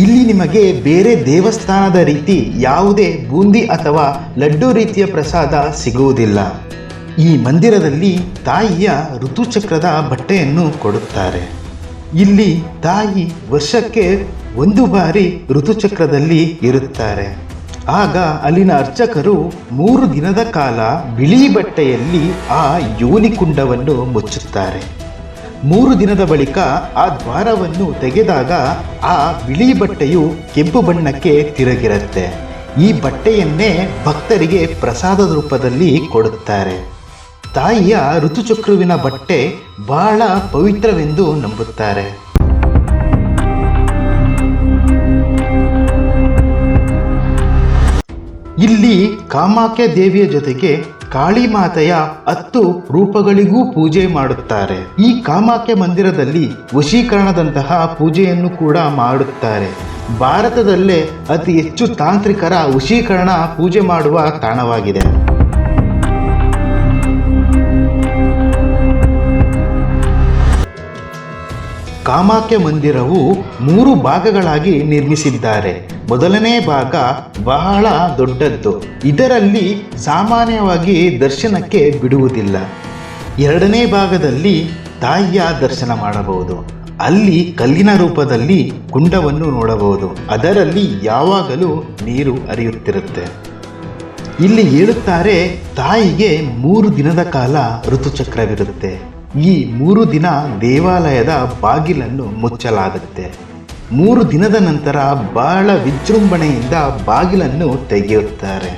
ಇಲ್ಲಿ ನಿಮಗೆ ಬೇರೆ ದೇವಸ್ಥಾನದ ರೀತಿ ಯಾವುದೇ ಬೂಂದಿ ಅಥವಾ ಲಡ್ಡು ರೀತಿಯ ಪ್ರಸಾದ ಸಿಗುವುದಿಲ್ಲ. ಈ ಮಂದಿರದಲ್ಲಿ ತಾಯಿಯ ಋತುಚಕ್ರದ ಬಟ್ಟೆಯನ್ನು ಕೊಡುತ್ತಾರೆ. ಇಲ್ಲಿ ತಾಯಿ ವರ್ಷಕ್ಕೆ 1 ಬಾರಿ ಋತುಚಕ್ರದಲ್ಲಿ ಇರುತ್ತಾರೆ. ಆಗ ಅಲ್ಲಿನ ಅರ್ಚಕರು 3 ದಿನದ ಕಾಲ ಬಿಳಿ ಬಟ್ಟೆಯಲ್ಲಿ ಆ ಯೋನಿಕುಂಡವನ್ನು ಮುಚ್ಚುತ್ತಾರೆ. 3 ದಿನದ ಬಳಿಕ ಆ ದ್ವಾರವನ್ನು ತೆಗೆದಾಗ ಆ ಬಿಳಿ ಬಟ್ಟೆಯು ಕೆಂಪು ಬಣ್ಣಕ್ಕೆ ತಿರುಗಿರುತ್ತೆ. ಈ ಬಟ್ಟೆಯನ್ನೇ ಭಕ್ತರಿಗೆ ಪ್ರಸಾದದ ರೂಪದಲ್ಲಿ ಕೊಡುತ್ತಾರೆ. ತಾಯಿಯ ಋತುಚಕ್ರುವಿನ ಬಟ್ಟೆ ಬಹಳ ಪವಿತ್ರವೆಂದು ನಂಬುತ್ತಾರೆ. ಇಲ್ಲಿ ಕಾಮಾಖ್ಯ ದೇವಿಯ ಜೊತೆಗೆ ಕಾಳಿ ಮಾತೆಯ 10 ರೂಪಗಳಿಗೂ ಪೂಜೆ ಮಾಡುತ್ತಾರೆ. ಈ ಕಾಮಾಖ್ಯ ಮಂದಿರದಲ್ಲಿ ವಶೀಕರಣದಂತಹ ಪೂಜೆಯನ್ನು ಕೂಡ ಮಾಡುತ್ತಾರೆ. ಭಾರತದಲ್ಲೇ ಅತಿ ಹೆಚ್ಚು ತಾಂತ್ರಿಕರ ವಶೀಕರಣ ಪೂಜೆ ಮಾಡುವ ತಾಣವಾಗಿದೆ. ಕಾಮಾಖ್ಯ ಮಂದಿರವು 3 ಭಾಗಗಳಾಗಿ ನಿರ್ಮಿಸಿದ್ದಾರೆ. ಮೊದಲನೇ ಭಾಗ ಬಹಳ ದೊಡ್ಡದ್ದು. ಇದರಲ್ಲಿ ಸಾಮಾನ್ಯವಾಗಿ ದರ್ಶನಕ್ಕೆ ಬಿಡುವುದಿಲ್ಲ. 2ನೇ ಭಾಗದಲ್ಲಿ ತಾಯಿಯ ದರ್ಶನ ಮಾಡಬಹುದು. ಅಲ್ಲಿ ಕಲ್ಲಿನ ರೂಪದಲ್ಲಿ ಕುಂಡವನ್ನು ನೋಡಬಹುದು. ಅದರಲ್ಲಿ ಯಾವಾಗಲೂ ನೀರು ಹರಿಯುತ್ತಿರುತ್ತೆ. ಇಲ್ಲಿ ಹೇಳುತ್ತಾರೆ, ತಾಯಿಗೆ 3 ದಿನದ ಕಾಲ ಋತುಚಕ್ರವಿರುತ್ತೆ. ಈ 3 ದಿನ ದೇವಾಲಯದ ಬಾಗಿಲನ್ನು ಮುಚ್ಚಲಾಗುತ್ತೆ. 3 ದಿನದ ನಂತರ ಬಹಳ ವಿಜೃಂಭಣೆಯಿಂದ ಬಾಗಿಲನ್ನು ತೆಗೆಯುತ್ತಾರೆ.